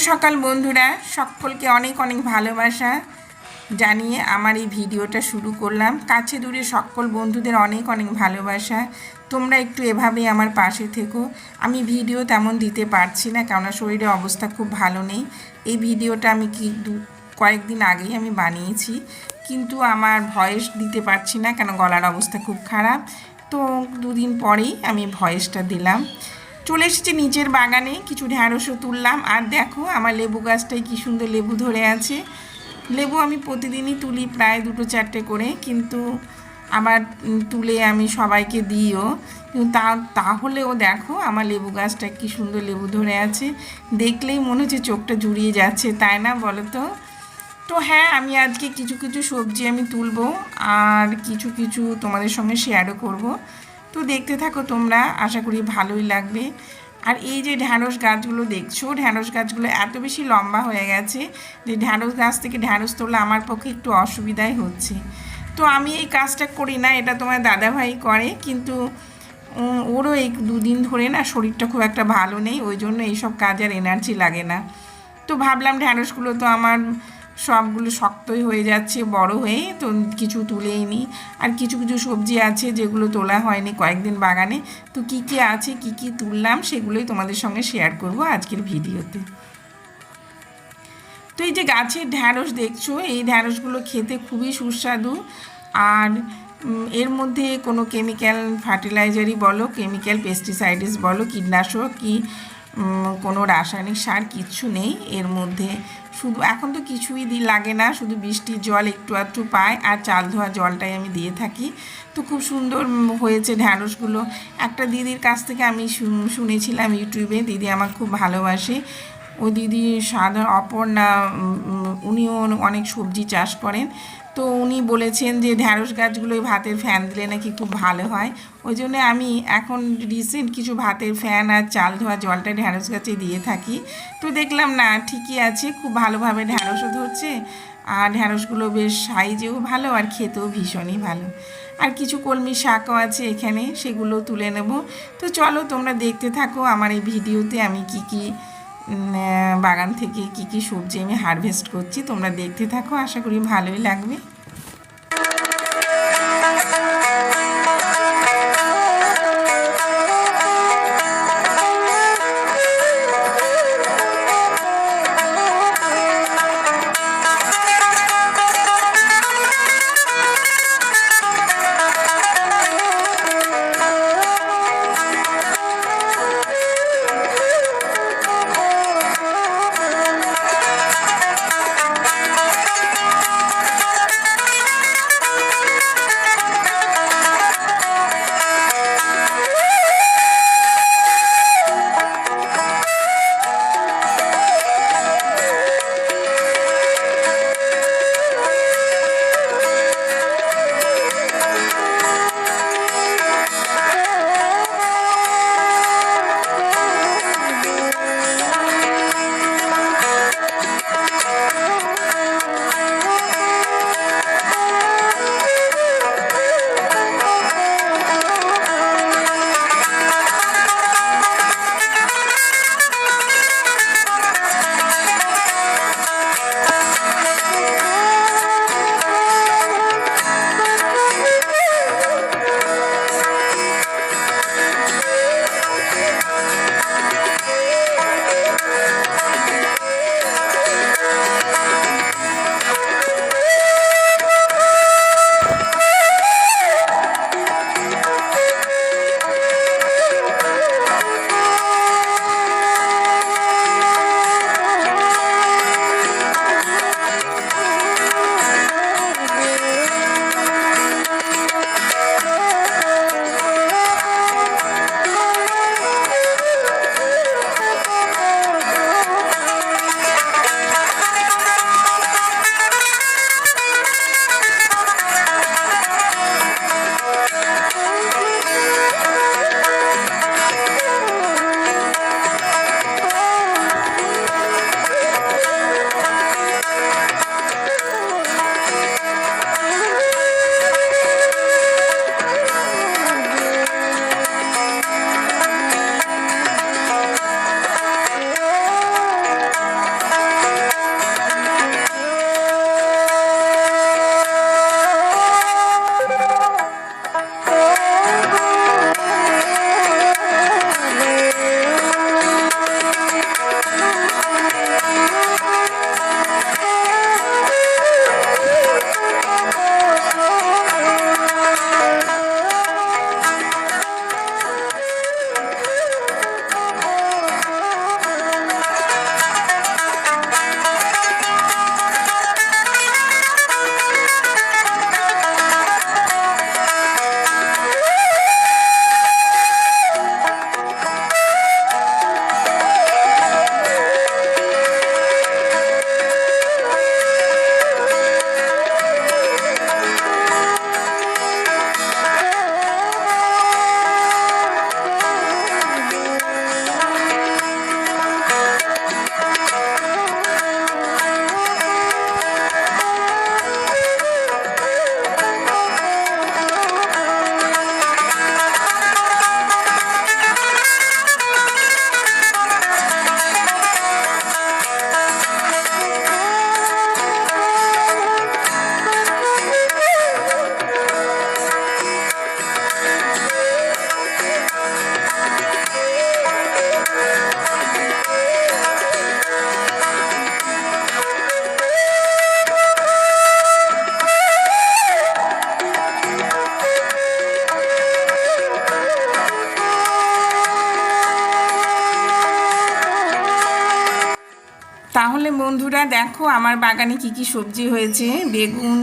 সকাল বন্ধুরা, সকলকে অনেক অনেক ভালোবাসা জানিয়ে আমার এই ভিডিওটা শুরু করলাম। কাছে দূরে সকল বন্ধুদের অনেক অনেক ভালোবাসা। তোমরা একটু এভাবেই আমার পাশে থেকো। আমি ভিডিও তেমন দিতে পারছি না, কেননা শরীরের অবস্থা খুব ভালো নেই। এই ভিডিওটা আমি কয়েকদিন আগেই আমি বানিয়েছি, কিন্তু আমার ভয়েস দিতে পারছি না, কেন গলার অবস্থা খুব খারাপ। তো দুদিন পরেই আমি ভয়েসটা দিলাম। চলে এসেছি নিচের বাগানে, কিছু ঢ্যাঁড়সও তুললাম। আর দেখো আমার লেবু গাছটায় কী সুন্দর লেবু ধরে আছে। লেবু আমি প্রতিদিনই তুলি প্রায় 2-4টে করে, কিন্তু আবার তুলে আমি সবাইকে দিইও। কিন্তু তাহলেও দেখো আমার লেবু গাছটা কী সুন্দর লেবু ধরে আছে। দেখলেই মনে হচ্ছে চোখটা জুড়িয়ে যাচ্ছে, তাই না বলো তো? তো হ্যাঁ, আমি আজকে কিছু কিছু সবজি আমি তুলবো, আর কিছু কিছু তোমাদের সঙ্গে শেয়ারও করব। তো দেখতে থাকো তোমরা, আশা করি ভালোই লাগবে। আর এই যে ঢ্যাঁড়স গাছগুলো দেখছো, ঢ্যাঁড়স গাছগুলো এত বেশি লম্বা হয়ে গেছে যে ঢ্যাঁড়স গাছ থেকে ঢ্যাঁড়স তোলা আমার পক্ষে একটু অসুবিধাই হচ্ছে। তো আমি এই কাজটা করি না, এটা তোমার দাদাভাই করে, কিন্তু ওরও এই দুদিন ধরে না শরীরটা খুব একটা ভালো নেই, ওই জন্য এইসব কাজ আর এনার্জি লাগে না। তো ভাবলাম ঢ্যাঁড়সগুলো তো আমার সবগুলো শক্তই হয়ে যাচ্ছে বড় হয়ে, তো কিছু তুলেই নিই। আর কিছু কিছু সবজি আছে যেগুলো তোলা হয়নি কয়েকদিন বাগানে। তো কী কী আছে, কী কী তুললাম, সেগুলোই তোমাদের সঙ্গে শেয়ার করব আজকের ভিডিওতে। তো এই যে গাছের ঢ্যাঁড়স দেখছো, এই ঢ্যাঁড়সগুলো খেতে খুবই সুস্বাদু। আর এর মধ্যে কোনো কেমিক্যাল ফার্টিলাইজারই বলো, কেমিক্যাল পেস্টিসাইডস বলো, কীটনাশক কি কোনো রাসায়নিক সার কিচ্ছু নেই এর মধ্যে। শুধু এখন তো কিছুই লাগে না, শুধু বৃষ্টির জল একটু আধটু পায়, আর চাল ধোয়া জলটাই আমি দিয়ে থাকি। তো খুব সুন্দর হয়েছে ঢ্যাঁড়সগুলো। একটা দিদির কাছ থেকে আমি শুনেছিলাম ইউটিউবে, দিদি আমার খুব ভালোবাসে। ওই দিদি অপর্ণা, উনিও অনেক সবজি চাষ করেন। তো উনি বলেছেন যে ঢ্যাঁড়স গাছগুলোই ভাতের ফ্যান দিলে নাকি খুব ভালো হয়। ওই জন্যে আমি এখন রিসেন্ট কিছু ভাতের ফ্যান আর চাল ধোয়া জলটা ঢ্যাঁড়স গাছে দিয়ে থাকি। তো দেখলাম না ঠিকই আছে, খুব ভালোভাবে ঢ্যাঁড়সও ধরছে, আর ঢ্যাঁড়সগুলো বেশ সাইজেও ভালো, আর খেতেও ভীষণই ভালো। আর কিছু কলমি শাকও আছে এখানে, সেগুলো তুলে নেব। তো চলো তোমরা দেখতে থাকো আমার এই ভিডিওতে আমি কি কি বাগান থেকে কি কি সবজি আমি হারভেস্ট করছি। তোমরা দেখতে থাকো, আশা করি ভালোই লাগবে। তাহলে বন্ধুরা দেখো আমার বাগানে কি কি সবজি হয়েছে। বেগুন,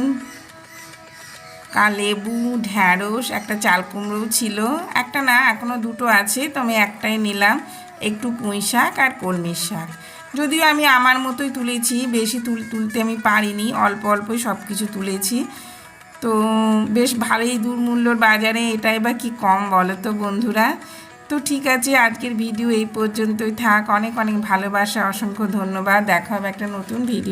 লেবু, ঢ্যাঁড়স, একটা চাল কুমড়োও ছিল, একটা না এখনও দুটো আছে, তো আমি একটাই নিলাম, একটু পুঁই শাক আর কলমির শাক। যদিও আমি আমার মতোই তুলেছি, বেশি তুলতে আমি পারিনি, অল্প অল্পই সব কিছু তুলেছি। তো বেশ ভালোই দুর্মূল্যর বাজারে এটাই বা কি কম বলো তো বন্ধুরা। তো ঠিক আছে, আজকের ভিডিও এই পর্যন্তই থাক। অনেক অনেক ভালোবাসা, অসংখ্য ধন্যবাদ। দেখা হবে একটা নতুন ভিডিও।